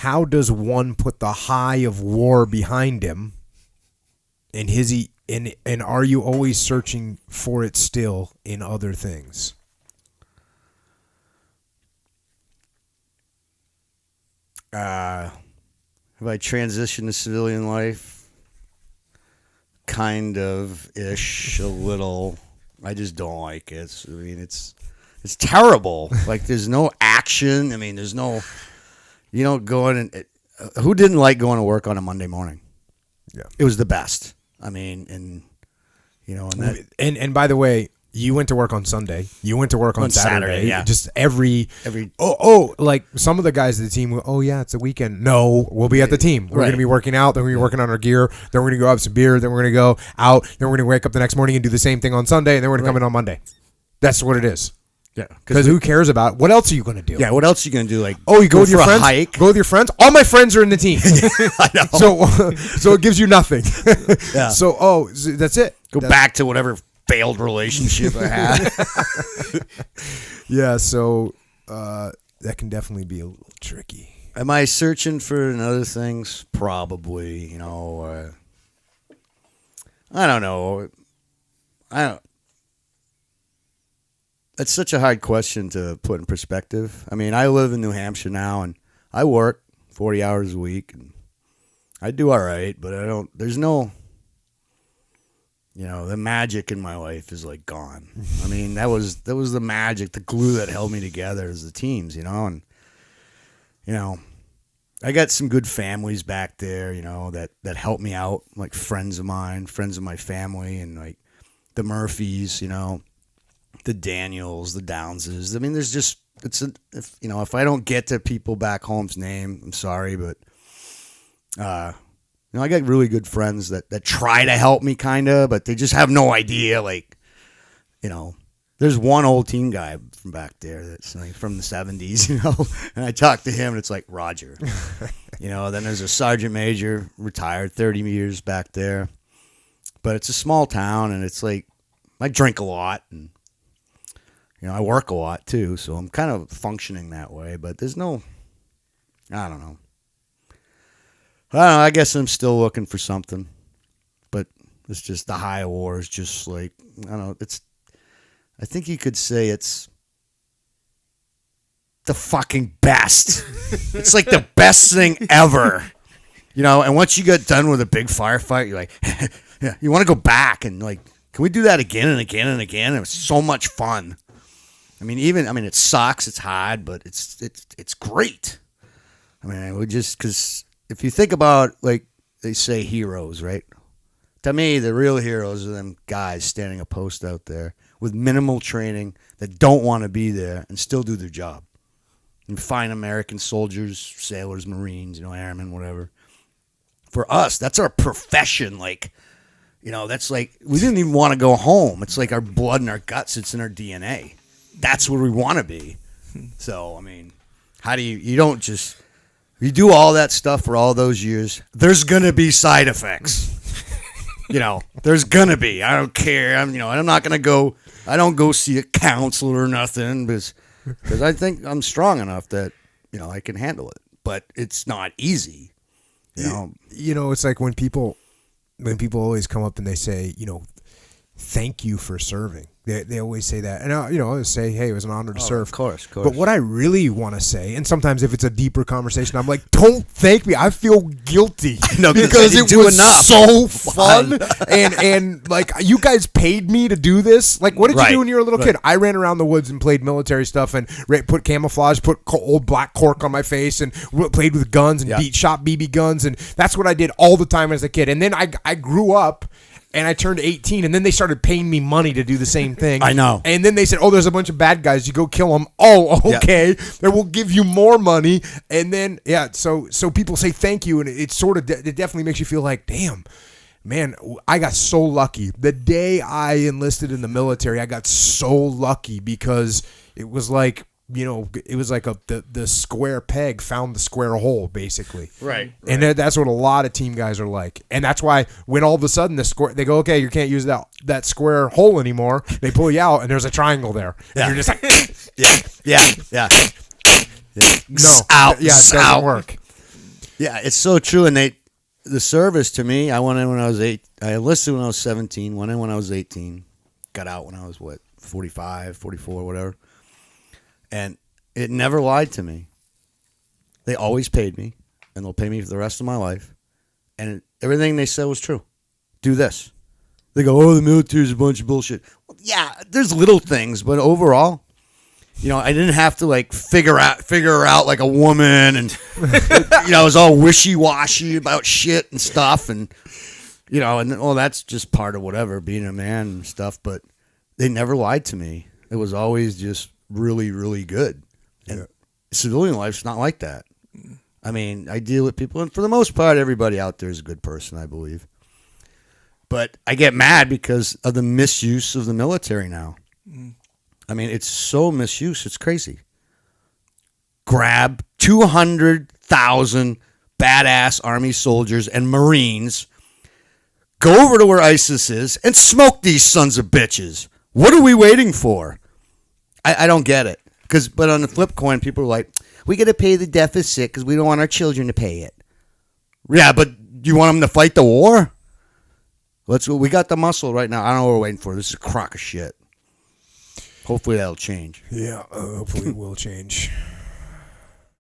how does one put the high of war behind him? And and are you always searching for it still in other things? Have I transitioned to civilian life? Kind of ish, a little. I just don't like it. I mean, it's terrible. Like, there's no action. I mean, there's no. You don't go in and. Who didn't like going to work on a Monday morning? Yeah, it was the best. I mean, and and by the way, you went to work on Sunday. You went to work on Saturday. Yeah. Just every like some of the guys of the team. Oh yeah, it's a weekend. No, we'll be at the team. We're going to be working out. Then we're going to be working on our gear. Then we're going to go have some beer. Then we're going to go out. Then we're going to wake up the next morning and do the same thing on Sunday. And then we're going to come in on Monday. That's what it is. Yeah, because who cares about what else are you going to do? Yeah, what else are you going to do? Like, you go with your friends. Hike. Go with your friends. All my friends are in the team. I know. So it gives you nothing. Yeah. So that's it. That's back to whatever failed relationship I had. Yeah. So that can definitely be a little tricky. Am I searching for other things? Probably. You know. I don't know. That's such a hard question to put in perspective. I mean, I live in New Hampshire now, and I work 40 hours a week, and I do all right, but there's no, the magic in my life is like gone. I mean, that was the magic, the glue that held me together as the teams, and, I got some good families back there, that helped me out, like friends of mine, friends of my family, and like the Murphys, the Daniels, the Downses. I mean, there's just if I don't get to people back home's name, I'm sorry, but I got really good friends that try to help me kind of, but they just have no idea. Like, there's one old team guy from back there that's like from the 70s, and I talk to him and it's like Roger. Then there's a sergeant major, retired 30 years back there, but it's a small town and it's like I drink a lot and. I work a lot too, so I'm kind of functioning that way, but there's no, I don't know. I guess I'm still looking for something, but it's just the high of war is just like, I don't know, I think you could say it's the fucking best. It's like the best thing ever, and once you get done with a big firefight, you're like, yeah, you want to go back and like, can we do that again and again and again? It was so much fun. I mean, it sucks. It's hard, but it's great. I mean, I would just because if you think about like they say heroes, right? To me, the real heroes are them guys standing a post out there with minimal training that don't want to be there and still do their job. And fine American soldiers, sailors, Marines, airmen, whatever. For us, that's our profession. Like, that's like we didn't even want to go home. It's like our blood and our guts. It's in our DNA. That's where we want to be. So, I mean, how do you don't just, you do all that stuff for all those years, there's going to be side effects. There's going to be. I don't care. I'm not going to go, I don't go see a counselor or nothing because I think I'm strong enough that, I can handle it. But it's not easy. It's like when people always come up and they say, thank you for serving. They always say that. And, I always say, hey, it was an honor to serve. Of course. But what I really want to say, and sometimes if it's a deeper conversation, I'm like, don't thank me. I feel guilty. Because it was so fun. and like, you guys paid me to do this. Like, what did you do when you were a little kid? I ran around the woods and played military stuff and put camouflage, put old black cork on my face and played with guns and shot BB guns. And that's what I did all the time as a kid. And then I grew up. And I turned 18, and then they started paying me money to do the same thing. I know. And then they said, oh, there's a bunch of bad guys. You go kill them. Oh, okay. Yeah. Then we'll give you more money. And then, so people say thank you, and it sort of, it definitely makes you feel like, damn, man, I got so lucky. The day I enlisted in the military, I got so lucky because it was like, it was like the square peg found the square hole, basically. Right. And that's what a lot of team guys are like. And that's why when all of a sudden they go, okay, you can't use that square hole anymore. They pull you out, and there's a triangle there. Yeah. And you're just like, yeah. no, out, it doesn't work. Yeah, it's so true. And the service to me, I went in when I was 8. I enlisted when I was 17, went in when I was 18, got out when I was, 45, 44, whatever. And it never lied to me. They always paid me, and they'll pay me for the rest of my life. And everything they said was true. Do this. They go, oh, the military's a bunch of bullshit. Well, yeah, there's little things, but overall, I didn't have to figure her out like a woman, and I was all wishy-washy about shit and stuff, and that's just part of whatever, being a man and stuff. But they never lied to me. It was always just really, really good. And civilian life's not like that. I mean, I deal with people, and for the most part, everybody out there is a good person, I believe. But I get mad because of the misuse of the military now. I mean, it's so misuse, it's crazy. Grab 200,000 badass Army soldiers and Marines, go over to where ISIS is, and smoke these sons of bitches. What are we waiting for? I don't get it. But on the flip coin, people are like, we got to pay the deficit because we don't want our children to pay it. Yeah, but you want them to fight the war? We got the muscle right now. I don't know what we're waiting for. This is a crock of shit. Hopefully that'll change. Yeah, hopefully it will change.